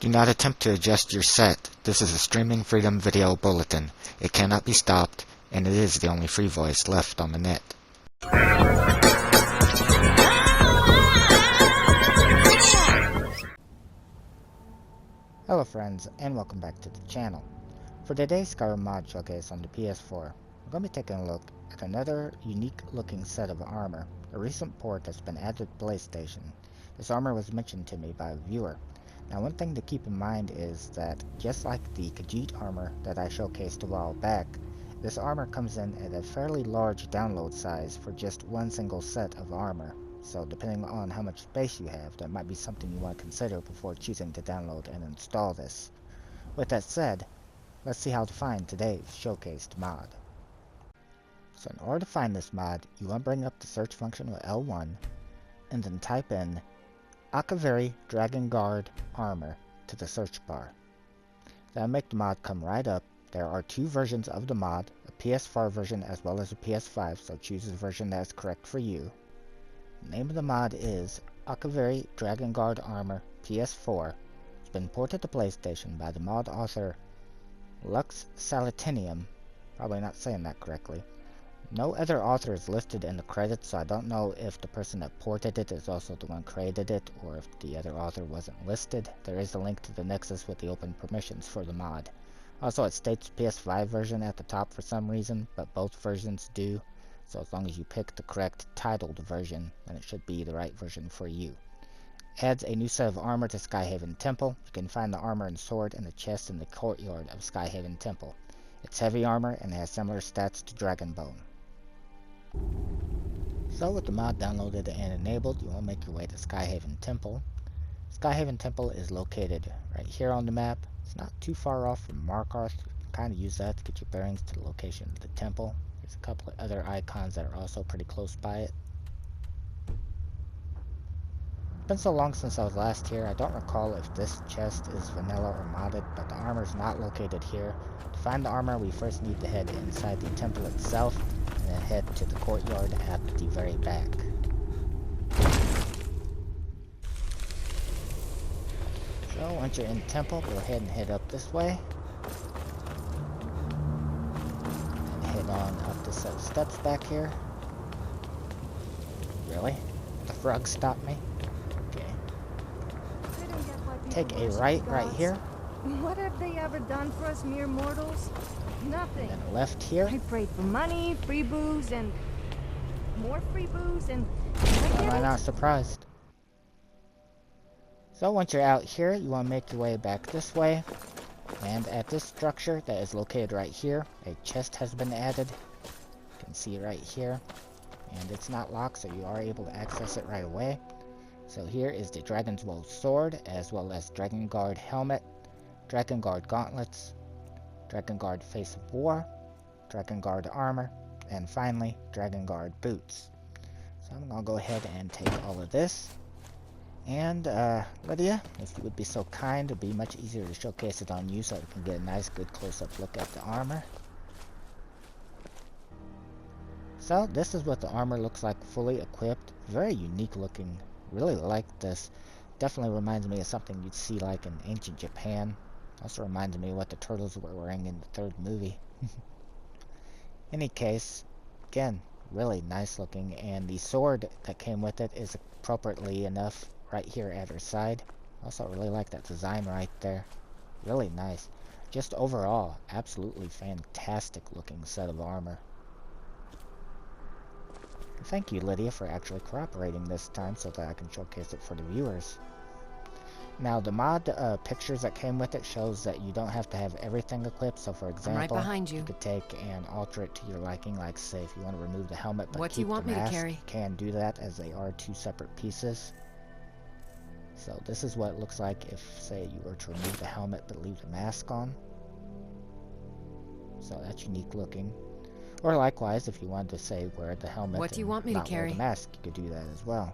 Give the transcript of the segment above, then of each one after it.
Do not attempt to adjust your set. This is a Streaming Freedom Video Bulletin. It cannot be stopped, and it is the only free voice left on the net. Hello friends, and welcome back to the channel. For today's Skyrim mod showcase on the PS4, we're going to be taking a look at another unique looking set of armor, a recent port that's been added to PlayStation. This armor was mentioned to me by a viewer. Now one thing to keep in mind is that just like the Khajiit armor that I showcased a while back, this armor comes in at a fairly large download size for just one single set of armor. So depending on how much space you have, that might be something you want to consider before choosing to download and install this. With that said, let's see how to find today's showcased mod. So in order to find this mod, you want to bring up the search function with L1 and then type in AKAVIRI DRAGONGUARD Armor to the search bar. That'll make the mod come right up. There are two versions of the mod, a PS4 version as well as a PS5, so choose the version that is correct for you. The name of the mod is AKAVIRI DRAGONGUARD ARMOR-PS4. It's been ported to PlayStation by the mod author LuxSilentium. Probably not saying that correctly. No other author is listed in the credits, so I don't know if the person that ported it is also the one created it, or if the other author wasn't listed. There is a link to the Nexus with the open permissions for the mod. Also, it states PS5 version at the top for some reason, but both versions do. So as long as you pick the correct titled version, then it should be the right version for you. Adds a new set of armor to Skyhaven Temple. You can find the armor and sword in the chest in the courtyard of Skyhaven Temple. It's heavy armor and has similar stats to Dragonbone. So with the mod downloaded and enabled, you want to make your way to Skyhaven Temple. Skyhaven Temple is located right here on the map. It's not too far off from Markarth. You can kind of use that to get your bearings to the location of the temple. There's a couple of other icons that are also pretty close by it. It's been so long since I was last here, I don't recall if this chest is vanilla or modded, but the armor is not located here. To find the armor, we first need to head inside the temple itself, and then head to the courtyard at the very back. So once you're in the temple, go ahead and head up this way. And head on up the set of steps back here. Really? The frog stopped me? Take a right here. What have they ever done for us mere mortals? Nothing. And then left here. I prayed for money, free booze, and more free booze, and am I not surprised? So once you're out here, you want to make your way back this way. And at this structure that is located right here, a chest has been added. You can see it right here. And it's not locked, so you are able to access it right away. So here is the Dragon's Wool sword, as well as Dragonguard helmet, Dragonguard gauntlets, Dragonguard face of war, Dragonguard armor, and finally Dragonguard boots. So I'm going to go ahead and take all of this. And Lydia, if you would be so kind, it would be much easier to showcase it on you so we can get a nice good close-up look at the armor. So this is what the armor looks like fully equipped. Very unique looking. Really like this. Definitely reminds me of something you'd see like in ancient Japan. Also reminds me of what the turtles were wearing in the third movie. Any case, again, really nice looking, and the sword that came with it is appropriately enough right here at her side. Also really like that design right there. Really nice. Just overall, absolutely fantastic looking set of armor. Thank you, Lydia, for actually cooperating this time so that I can showcase it for the viewers. Now, the mod pictures that came with it shows that you don't have to have everything equipped. So, for example, right behind you. You could take and alter it to your liking. Like, say, if you want to remove the helmet but what do keep you want the mask, me to carry? you can do that, as they are two separate pieces. So, this is what it looks like if, say, you were to remove the helmet but leave the mask on. So, that's unique looking. Or likewise, if you wanted to say wear the helmet what do you and want me not to carry? wear the mask, you could do that as well.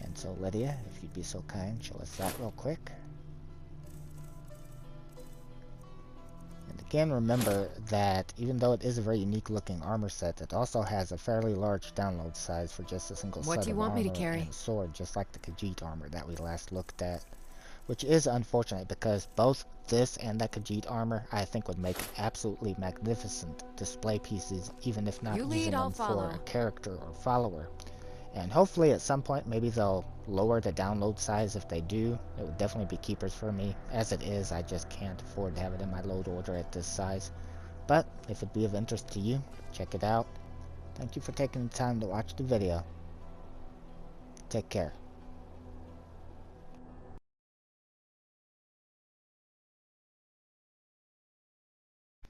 And so, Lydia, if you'd be so kind, show us that real quick. And again, remember that even though it is a very unique looking armor set, it also has a fairly large download size for just a single set of armor and sword, just like the Khajiit armor that we last looked at. which is unfortunate because both this and that Khajiit armor I think would make absolutely magnificent display pieces, even if not You lead, using I'll them for follow. a character or follower. And hopefully at some point maybe they'll lower the download size. If they do, it would definitely be keepers for me. As it is, I just can't afford to have it in my load order at this size. But if it'd be of interest to you, check it out. Thank you for taking the time to watch the video. Take care.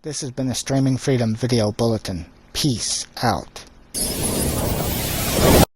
This has been a Streaming Freedom Video Bulletin. Peace out.